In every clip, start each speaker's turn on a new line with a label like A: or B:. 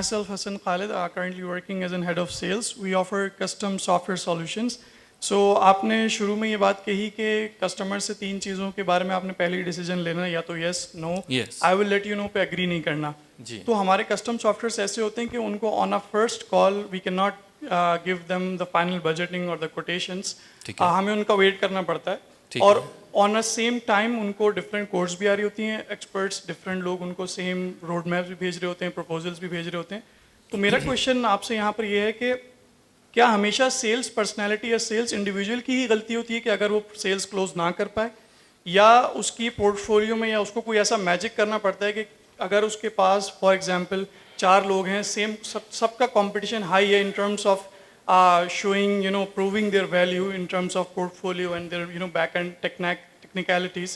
A: Myself, Hassan Khalid, are currently working as an head of sales. We offer custom software solutions. So आपने शुरू में ये बात कही कि कस्टमर से 3 चीज़ों के बारे में आपने पहले ही डिसीजन लेना है, या तो yes, no, I will let you know पे एग्री नहीं करना जी। तो हमारे कस्टम सॉफ्टवेयर्स ऐसे होते हैं कि उनको on a first call we cannot give them the final budgeting और द कोटेशंस, हमें उनका वेट करना पड़ता है। और ऑन अ सेम टाइम उनको डिफरेंट कोर्स भी आ रही होती हैं, एक्सपर्ट्स डिफरेंट लोग उनको सेम रोड मैप्स भी भेज रहे होते हैं, प्रपोजल्स भी भेज रहे होते हैं। तो मेरा क्वेश्चन आपसे यहाँ पर ये है कि क्या हमेशा सेल्स पर्सनैलिटी या सेल्स इंडिविजुअल की ही गलती होती है कि अगर वो सेल्स क्लोज ना कर पाए, या उसकी पोर्टफोलियो में या उसको कोई ऐसा मैजिक करना पड़ता है कि अगर उसके पास फॉर एग्जांपल 4 लोग हैं, सेम सबका कंपटीशन हाई है in terms of showing, proving their value in terms of portfolio and their, back end technicalities,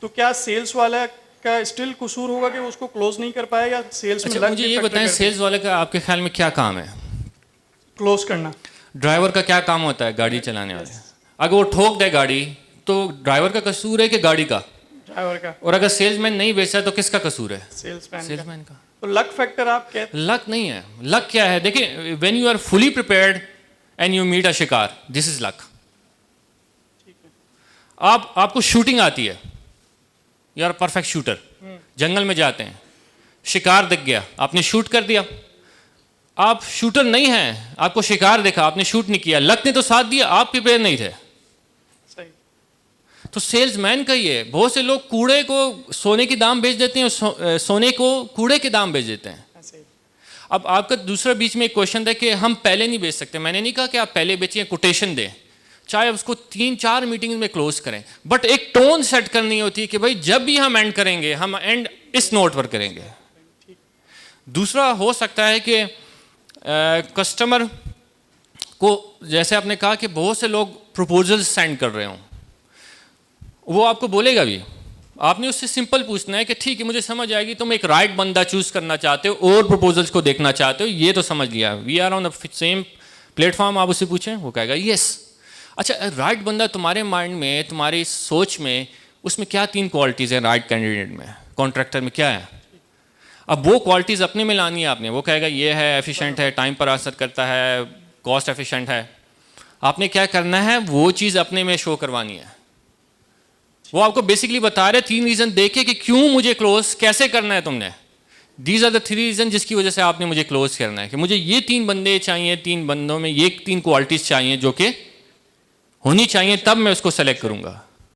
A: तो क्या सेल्स वाला का स्टिल कसूर होगा कि उसको क्लोज नहीं कर पाया, या सेल्स में
B: मुझे ये बताएं, सेल्स वाले का आपके ख्याल में क्या काम है?
A: क्लोज करना।
B: ड्राइवर का क्या काम होता है गाड़ी चलाने वाले? अगर वो ठोक दे गाड़ी तो ड्राइवर का कसूर है कि गाड़ी का? ड्राइवर का। और अगर सेल्समैन नहीं बेचा तो किसका कसूर है? सेल्समैन का। तो
A: लक फैक्टर आप कहते हैं?
B: लक नहीं है। लक क्या है? देखिए, when you are fully prepared and you meet a शिकार, दिस इज लक। आपको शूटिंग आती है, यू आर परफेक्ट शूटर, जंगल में जाते हैं, शिकार दिख गया, आपने शूट कर दिया। आप शूटर नहीं हैं, आपको शिकार देखा, आपने शूट नहीं किया, लक ने तो साथ दिया, आप प्रिपेयर नहीं थे। तो सेल्समैन का ये, बहुत से लोग कूड़े को सोने के दाम बेच देते हैं, सोने को कूड़े के दाम बेच देते हैं। अब आपका दूसरा बीच में एक क्वेश्चन था कि हम पहले नहीं बेच सकते। मैंने नहीं कहा कि आप पहले बेचिए, कोटेशन दें, चाहे उसको 3-4 मीटिंग में क्लोज करें, बट एक टोन सेट करनी होती है कि भाई जब भी हम एंड करेंगे, हम एंड इस नोट पर करेंगे। दूसरा हो सकता है कि कस्टमर को, जैसे आपने कहा कि बहुत से लोग प्रपोजल्स सेंड कर रहे हों, वो आपको बोलेगा भी, आपने उससे सिंपल पूछना है कि ठीक है मुझे समझ आएगी, तुम एक राइट बंदा चूज करना चाहते हो और प्रपोजल्स को देखना चाहते हो, ये तो समझ लिया, we are on the same platform. आप उससे पूछें, वो कहेगा यस। अच्छा, राइट बंदा तुम्हारे माइंड में, तुम्हारी सोच में, उसमें क्या 3 क्वालिटीज़ हैं राइट कैंडिडेट में, कॉन्ट्रैक्टर में क्या है? अब वो क्वालिटीज़ अपने में लानी है आपने। वो कहेगा ये है, एफिशिएंट है, टाइम पर असर करता है, कॉस्ट एफिशिएंट है। आपने क्या करना है, वो चीज़ अपने में शो करवानी है। वो आपको बेसिकली बता रहे 3 रीज़न देके कि क्यों मुझे क्लोज कैसे करना है तुमने। दीज आर द 3 रीज़न जिसकी वजह से आपने मुझे क्लोज करना है, कि मुझे ये 3 बंदे चाहिए, 3 बंदों में ये 3 क्वालिटीज़ चाहिए जो कि होनी चाहिए, तब मैं उसको सेलेक्ट करूँगा।